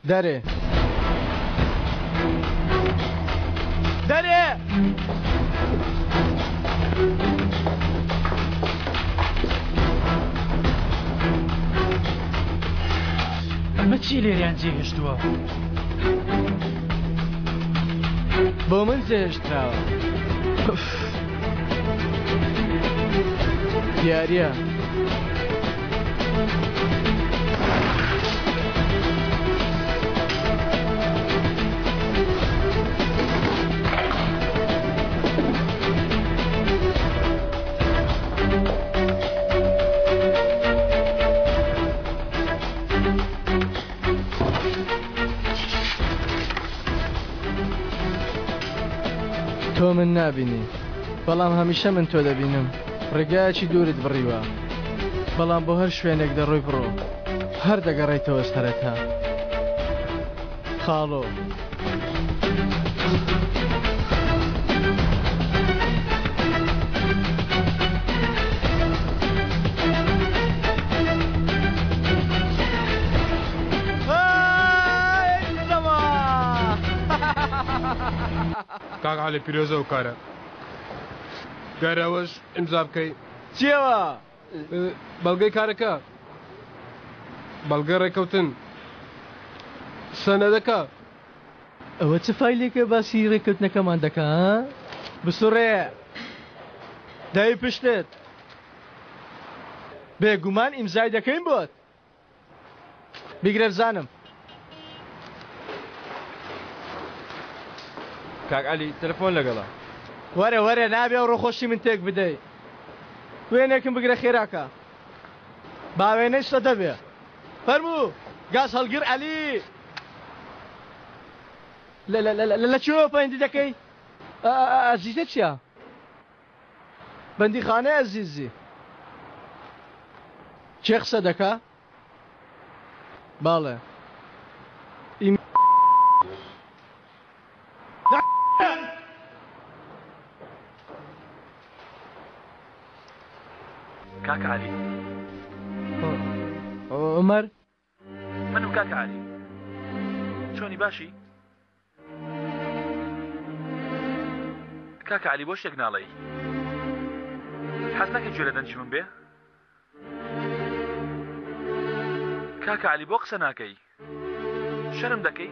دەرێ دەرێ ئەمە چی لێریان جێهێشتووە؟ بۆ من جێهێشتراوە دیارە تۆ من نابینی بەڵام هەمیشە من تۆ دەبینم ڕێگایەکی دوورت بڕیوە بەڵام بۆ هەر شوێنێک دەڕۆی بڕۆ هەر دەگەڕێیتەوە سەرەتا خاڵۆ کاک عەلی پیرۆزە و کارە گەرەوەش ئیمزا بکەی چیەوە؟ بەڵگەی کارەکە بەڵگە ڕێکەوتن سەنەدەکە ئەوە چه فایلێکە باسی ڕێککەوتنەکەمان دەکا بسوڕێ دای پشتت بێگومان ئیمزای دەکەین بۆت بیگرە بزانم کاک عەلی تەلەفۆن لەگەڵا وەرە وەرە نابێ و ڕۆخۆشی من تێک بدەیت وێنێکم بگرە خێراکە باوێنەی سەدە بێ فەرموو گاز هەڵگر عەلی لە چۆ پەیوەندی دەکەی ئەزیزە چییە؟ بەندیخانەی ئەزیزی چێ قسە دەکا؟ باڵێ کاک عەلی عومەر من و کاک عەلی چۆنی باشی؟ کاک عەلی بۆ شتێک ناڵێی حەز ناکەی گوێ لە دەنجی من بێ؟ کاک عەلی بۆ قسە ناکەی شەرم دەکەی؟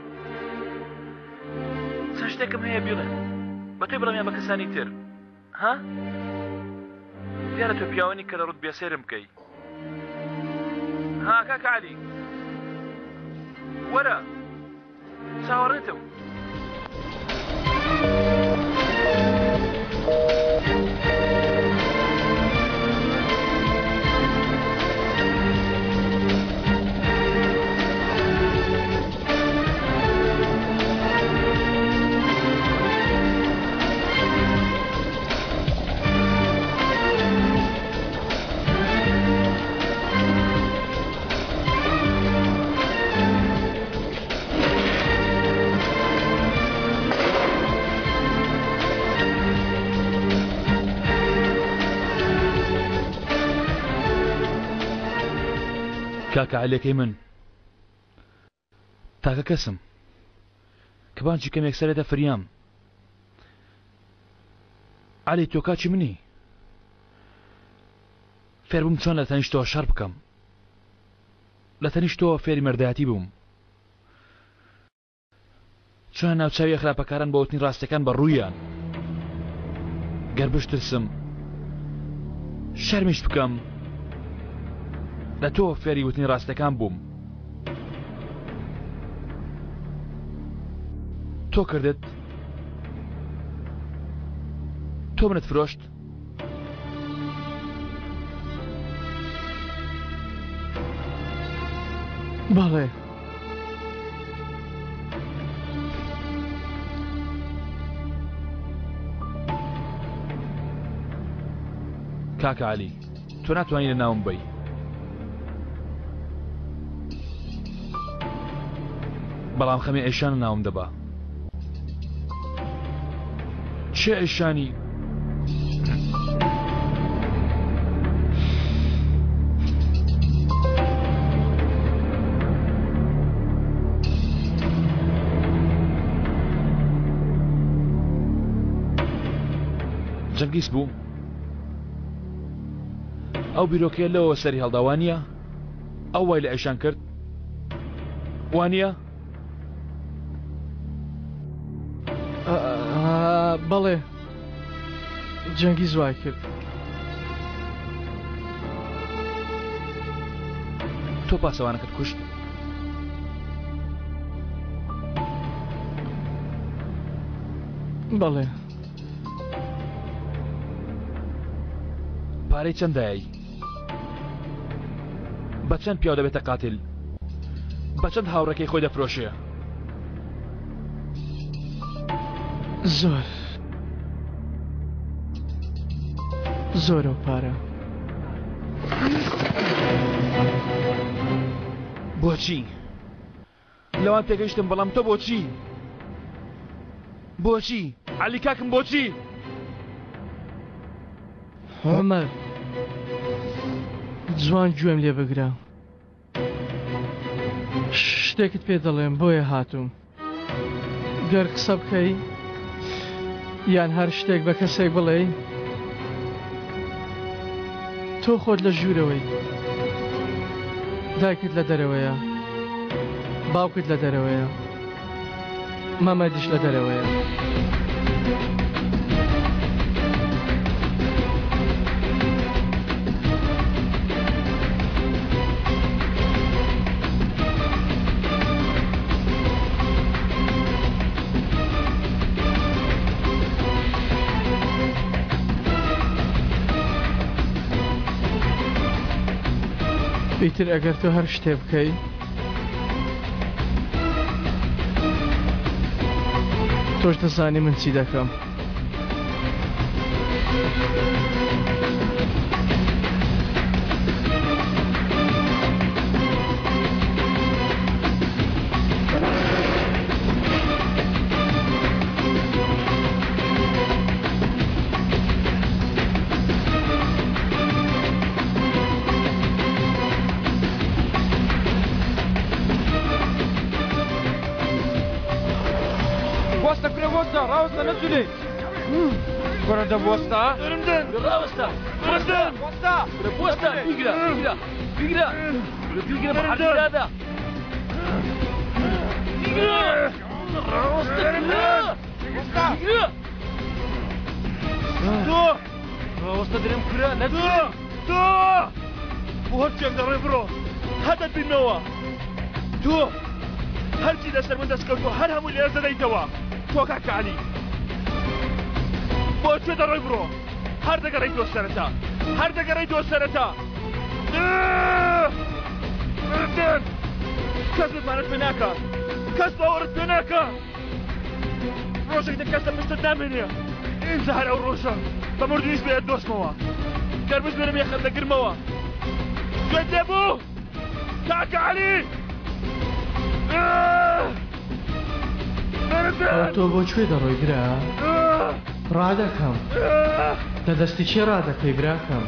چەند شتێکم هەیە بیڵێ بە تۆی بڵێم یان بە کەسانی تر ها؟ دیارە تۆ پیاوەنی کە لە ڕوت بێسێرم بکەی ها کاک عەلی وەرە چاوەڕێتەوە کاکە عەلێکەی من تاکە کەسم کە بانچی کەمێک سەرێتە فریام عەلی تۆ کاچی منی فێر بووم چۆن لە تەنیشتەوە شەڕ بکەم لە تەنیشتەوە فێری مەردایەتی بووم چۆن ناوچاوی خراپەکاران بە وتنی ڕاستیەکان بە ڕوویان گەر بشترسم شەرمیش بکەم لە تۆ فێری وتنی ڕاستەکان بووم تۆ کردت تۆ منت فرۆشت بەڵێ کاکە عەلی تۆ ناتوانانی لە ناوم بی بەڵام خەمی ئێشان ناوم دەبا چه ئێشانی نەرگیس بوو ئەو بیرۆکەیە لەوە سەری هەڵدا وانییە ئەو وای لە ئەیشان کرد وانییە بەڵێ جەنگی زوای کرد تۆ پاسەوانەکەت کوشت بەڵێ پارەی چەندایی بە چەند پیاو دەبێتە قاتل بە چەند هاوڕێکەی خۆی دەفرۆشێ زۆرە پارە بۆچی لەوان تێگەیشتم بەڵام تۆ بۆچی عەلی کاکم بۆچی عومەر جوان گوێم لێ بگرە شتێکت پێ دەڵێم بۆیە هاتووم گەر قسە بکەی یان هەر شتێک بە کەسێک بڵێ تۆ خۆت لە ژوورەوەی دایکت لە دەرەوەیە باوکت لە دەرەوەیە مامەدیش لە دەرەوەیە ئیتر ئەگەر تۆ هەر شتێ بکەی تۆش دەزانی من چی دەکەم ڕاوەستە نەچونێ گۆرەدە بۆستا ڕاوەستە بۆستە بیگرە بە حەقیرادا ڕاوەستە درێم کرا نەچونێ تۆ بۆ هەرچێک دەڕێ بڕۆ هەدەت بینەوە تۆ هەرچی لەسەر من دەستکەوتوە هەر هەمووی لێرە دەدەیتەوە تۆ کاکە عەلی بۆ کوێ دەڕۆی بڕۆ هەر دەگەڕێیتەوە سەرەتا کەس بتمانەت پێ ناکە کەس باوەڕت پێ ناکە ڕۆژێک کەس لە پشتت نامێنێ ئینجا هەر ئەو ڕۆژە بە مردنیش بێت دۆستمەوە گەر بزمێنم یەخەت لەگرمەوە گوێت لێبوو کاکە عەلی تۆ بۆ کوێ دەڕۆی برا ڕادەکەم لە دەستی چێ ڕادەکەی براکەم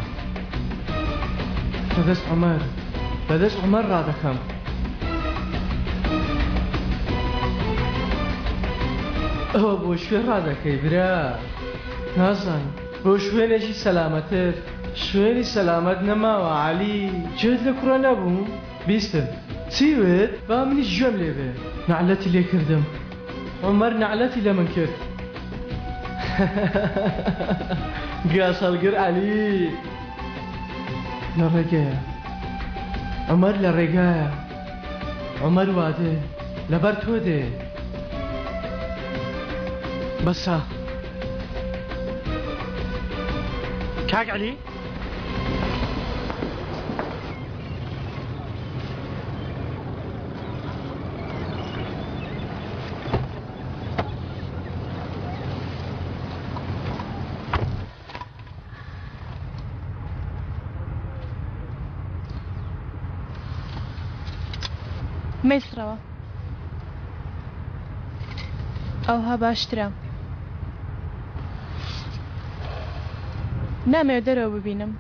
لە دەست عومەر ڕادەکەم ئەوە بۆ شوێن ڕادەکەی برا نازان بۆ شوێنێکی سەلامەتر شوێنی سەلامەت نەماوە عەلی جێت لە کوڕە نەبوو بیستم چیوێت با منیش گوێم لێ بێ نەعلەتی لێ کردم عومەر نەعلەتی لە من کرد گاسەڵگر عەلی لە ڕێگەیە عومەر لە ڕێگایە عومەر وادێ لەبەر تۆ دێ بەسە کاک عەلی مەیسرەوە ئەوها باشترە نامەوێت دەرەوە ببینم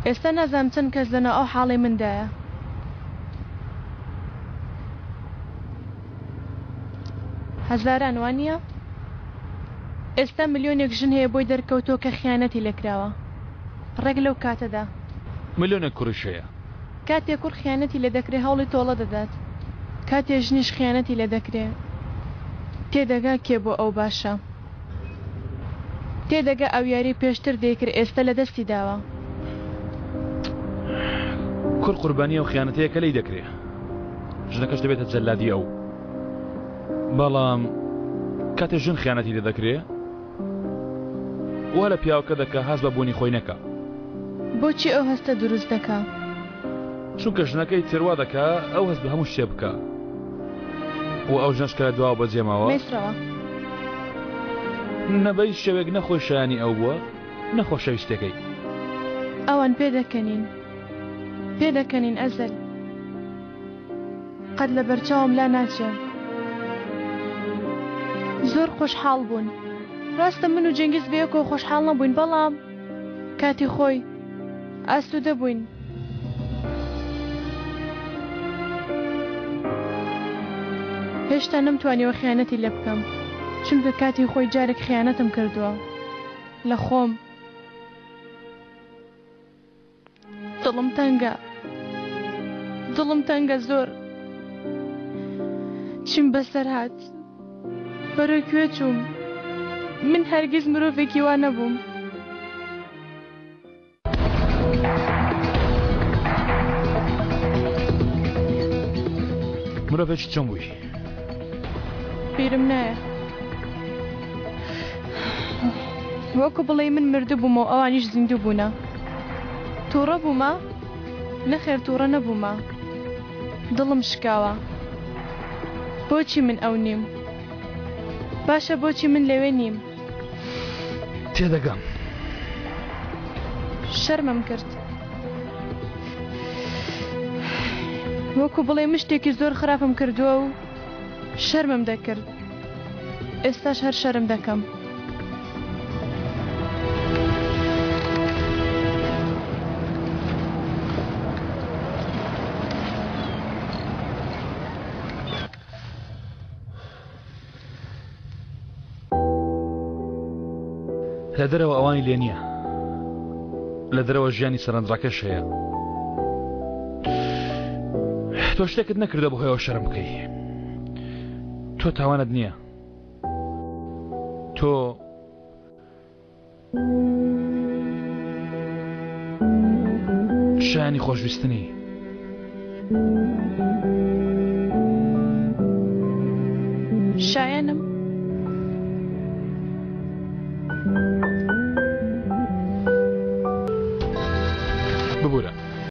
ئێستا نازانم چەند کەس لەناو ئەو حاڵی مندایە هەزاران وانە؟ ئێستا ملیۆنێک ژن هەیە بۆی دەرکەوتۆ کە خیانەتی لێکراوە ڕێک لەو کاتەدا ملیۆنێک کوڕیشەیە کاتێک کوڕ خیانەتی لێ دەکرێ هەوڵی تۆڵە دەدات کاتێ ژنیش خیانەتی لێ دەکرێ تێدەگا کێ بۆ ئەو باشە تێدەگا ئەو یاری پێشتر دەیکرد ئێستا لە دەستی داوە کوڕ قوربانی ئەو خیانەتەیەکە لی دەکرێ ژنەکەش دەبێتە جەلادی ئەو بەڵام کاتێ ژن خیانەتی لێ دەکرێ وا لە پیاوەکە دەکە هەست بە بوونی خۆی نەکە بۆچی ئەو هەستە دروست دەکا چونکە ژنەکەی تێروا دەکا ئەو هەست بە هەموو شتێ بکە و ئەو ژنەشکە لە دواوە بەجێماوە مێسرەوە نەبەی شەوێک نەخۆشیانی ئەو بووە نەخۆشەویستەکەی ئەوان پێدەکەنین ئەزەل قەت لە بەرچاوم لا ناچێ زۆر خۆشحاڵ بوون ڕاستە من و جەنگیز بەیەکەوە خۆشحاڵ نەبووین بەڵام کاتی خۆی ئاسوودە بووین هێشتا نەمتوانیەوە خیانەتی لێ بکەم چونکە کاتی خۆی جارێک خیانەتم کردووە لە خۆم دڵم تەنگە زۆر چیم بەسەر هات بەرەو کوێ چووم من هەرگیز مرۆڤێکی وا نەبووم مرۆڤێکی چۆن بووی بیرم نایە وەکو بڵێ من مردە بوومە و ئەوانیش زیندوو بوونە تووڕە بوومە نەخێر تووڕە نەبوومە دڵم شکاوە بۆچی من ئەو نیم باشە بۆچی من لەوێ نیم تێدەگەم شەرمم کرد وەکو بڵێ من شتێکی زۆر خراپم کردووە و شەرمم دەکرد ئێستاش هەر شەرم دەکەم لە دەرەوە ئەوانی لێ نییە لە دەرەوە ژیانی سەرنجڕاکەش هەیە تۆ شتێکت نەکردە بۆ هۆیەوە شەرم بکەی تۆ تاوانت نییە تۆ شایانی خۆشویستنی